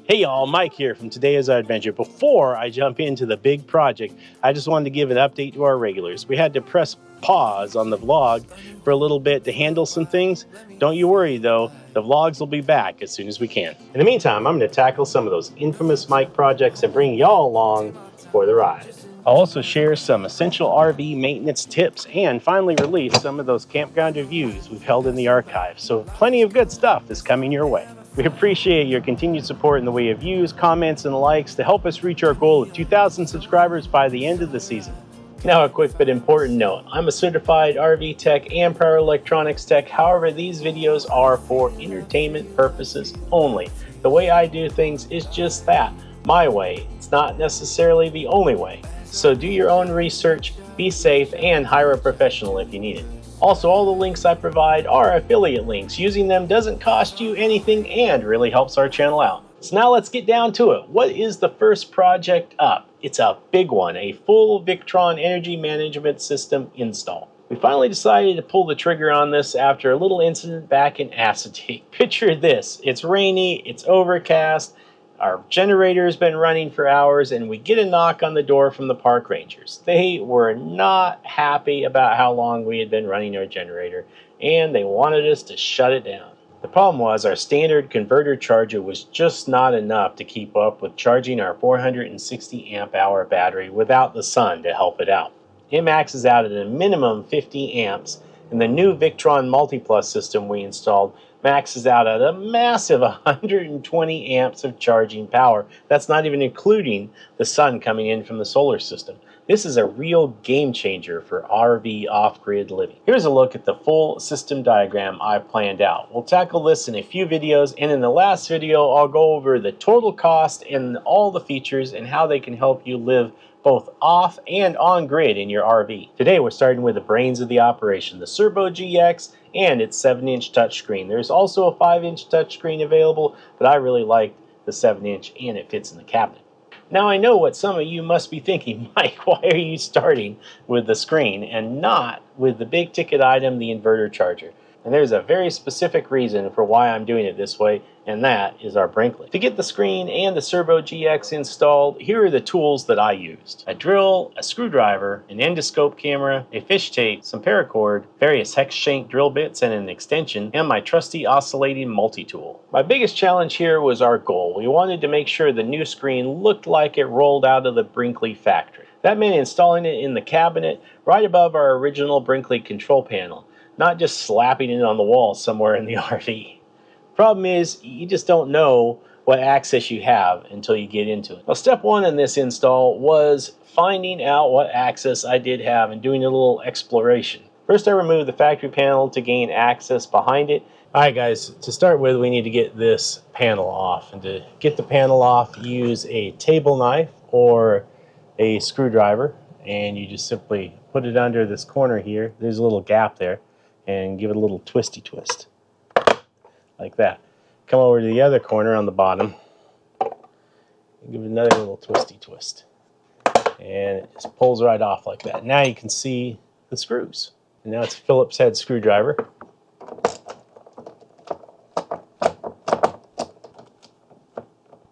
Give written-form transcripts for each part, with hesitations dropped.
Hey y'all, Mike here from Today is Our Adventure. Before I jump into the big project, I just wanted to give an update to our regulars. We had to press pause on the vlog for a little bit to handle some things. Don't you worry though, the vlogs will be back as soon as we can. In the meantime, I'm going to tackle some of those infamous Mike projects and bring y'all along for the ride. I'll also share some essential RV maintenance tips and finally release some of those campground reviews we've held in the archive. So plenty of good stuff is coming your way. We appreciate your continued support in the way of views, comments, and likes to help us reach our goal of 2,000 subscribers by the end of the season. Now a quick but important note. I'm a certified RV tech and power electronics tech. However, these videos are for entertainment purposes only. The way I do things is just that, my way. It's not necessarily the only way. So do your own research, be safe, and hire a professional if you need it. Also, all the links I provide are affiliate links. Using them doesn't cost you anything and really helps our channel out. So now let's get down to it. What is the first project up? It's a big one, a full Victron energy management system install. We finally decided to pull the trigger on this after a little incident back in Acetate. Picture this, it's rainy, it's overcast, our generator's been running for hours, and we get a knock on the door from the park rangers. They were not happy about how long we had been running our generator, and they wanted us to shut it down. The problem was our standard converter charger was just not enough to keep up with charging our 460 amp hour battery without the sun to help it out. It maxes out at a minimum 50 amps, and the new Victron MultiPlus system we installed maxes out at a massive 120 amps of charging power. That's not even including the sun coming in from the solar system. This is a real game changer for RV off-grid living. Here's a look at the full system diagram I planned out. We'll tackle this in a few videos, and in the last video I'll go over the total cost and all the features and how they can help you live both off and on grid in your RV. Today we're starting with the brains of the operation, the Cerbo GX and its 7-inch touchscreen. There's also a 5-inch touchscreen available, but I really like the 7-inch and it fits in the cabinet. Now I know what some of you must be thinking, Mike, why are you starting with the screen and not with the big ticket item, the inverter charger? And there's a very specific reason for why I'm doing it this way, and that is our Brinkley. To get the screen and the Cerbo GX installed, here are the tools that I used. A drill, a screwdriver, an endoscope camera, a fish tape, some paracord, various hex shank drill bits and an extension, and my trusty oscillating multi-tool. My biggest challenge here was our goal. We wanted to make sure the new screen looked like it rolled out of the Brinkley factory. That meant installing it in the cabinet right above our original Brinkley control panel, not just slapping it on the wall somewhere in the RV. Problem is, you just don't know what access you have until you get into it. Well, step one in this install was finding out what access I did have and doing a little exploration. First, I removed the factory panel to gain access behind it. Alright guys, to start with, we need to get this panel off. And to get the panel off, use a table knife or a screwdriver, and you just simply put it under this corner here. There's a little gap there, and give it a little twisty twist, like that. Come over to the other corner on the bottom, and give it another little twisty twist. And it just pulls right off like that. Now you can see the screws. And now it's a Phillips head screwdriver.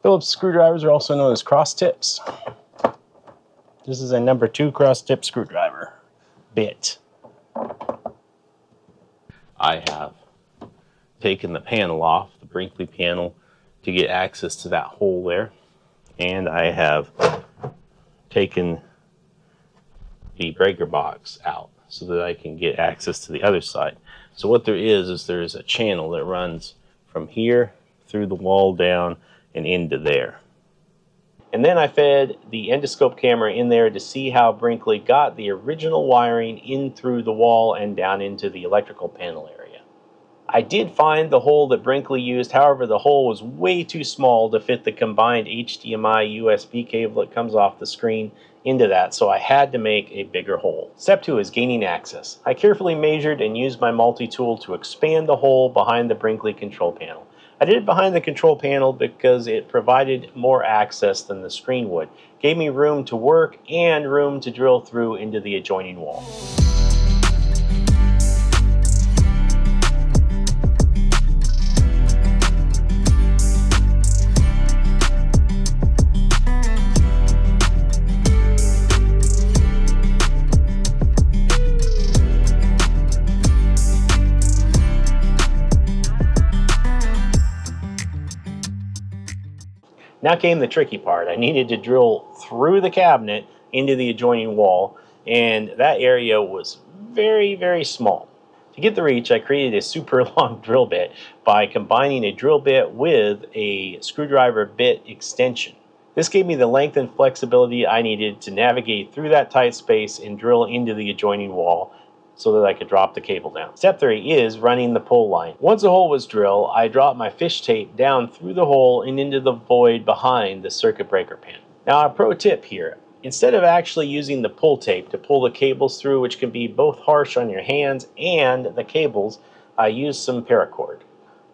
Phillips screwdrivers are also known as cross tips. This is a number 2 cross tip screwdriver bit. I have taken the panel off, the Brinkley panel, to get access to that hole there. And I have taken the breaker box out so that I can get access to the other side. So what there is there's a channel that runs from here through the wall down and into there. And then I fed the endoscope camera in there to see how Brinkley got the original wiring in through the wall and down into the electrical panel area. I did find the hole that Brinkley used, however the hole was way too small to fit the combined HDMI USB cable that comes off the screen into that, so I had to make a bigger hole. Step 2 is gaining access. I carefully measured and used my multi-tool to expand the hole behind the Brinkley control panel. I did it behind the control panel because it provided more access than the screen would. Gave me room to work and room to drill through into the adjoining wall. Now came the tricky part. I needed to drill through the cabinet into the adjoining wall, and that area was very, very small. To get the reach, I created a super long drill bit by combining a drill bit with a screwdriver bit extension. This gave me the length and flexibility I needed to navigate through that tight space and drill into the adjoining wall so that I could drop the cable down. Step 3 is running the pull line. Once the hole was drilled, I dropped my fish tape down through the hole and into the void behind the circuit breaker panel. Now, a pro tip here. Instead of actually using the pull tape to pull the cables through, which can be both harsh on your hands and the cables, I use some paracord.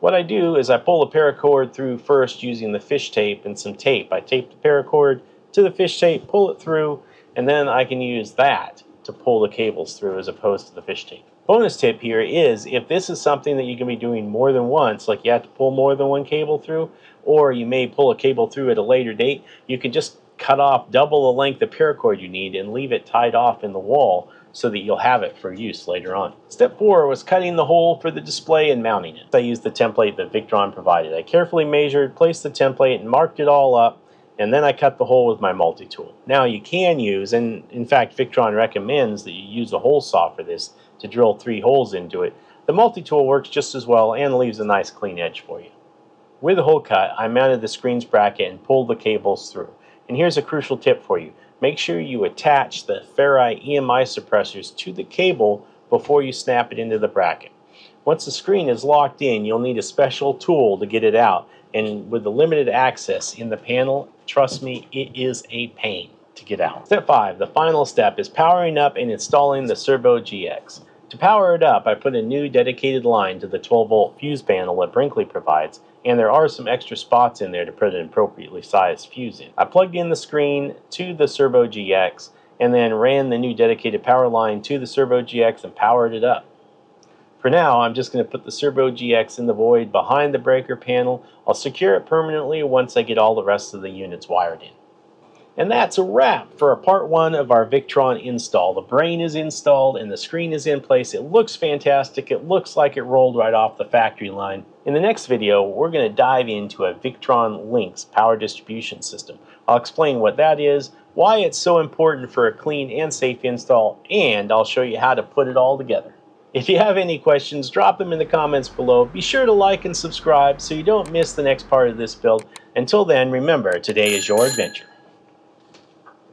What I do is I pull the paracord through first using the fish tape and some tape. I tape the paracord to the fish tape, pull it through, and then I can use that to pull the cables through as opposed to the fish tape. Bonus tip here is if this is something that you can be doing more than once, like you have to pull more than one cable through, or you may pull a cable through at a later date, you can just cut off double the length of paracord you need and leave it tied off in the wall so that you'll have it for use later on. Step 4 was cutting the hole for the display and mounting it. I used the template that Victron provided. I carefully measured, placed the template, and marked it all up, and then I cut the hole with my multi-tool. Now you can use, and in fact Victron recommends that you use a hole saw for this to drill 3 holes into it. The multi-tool works just as well and leaves a nice clean edge for you. With the hole cut, I mounted the screen's bracket and pulled the cables through. And here's a crucial tip for you. Make sure you attach the ferrite EMI suppressors to the cable before you snap it into the bracket. Once the screen is locked in, you'll need a special tool to get it out. And with the limited access in the panel, trust me, it is a pain to get out. Step 5, the final step, is powering up and installing the Cerbo GX. To power it up, I put a new dedicated line to the 12-volt fuse panel that Brinkley provides, and there are some extra spots in there to put an appropriately sized fuse in. I plugged in the screen to the Cerbo GX and then ran the new dedicated power line to the Cerbo GX and powered it up. For now, I'm just going to put the Cerbo GX in the void behind the breaker panel. I'll secure it permanently once I get all the rest of the units wired in. And that's a wrap for part 1 of our Victron install. The brain is installed and the screen is in place. It looks fantastic. It looks like it rolled right off the factory line. In the next video, we're going to dive into a Victron Lynx power distribution system. I'll explain what that is, why it's so important for a clean and safe install, and I'll show you how to put it all together. If you have any questions, drop them in the comments below. Be sure to like and subscribe so you don't miss the next part of this build. Until then, remember, today is your adventure.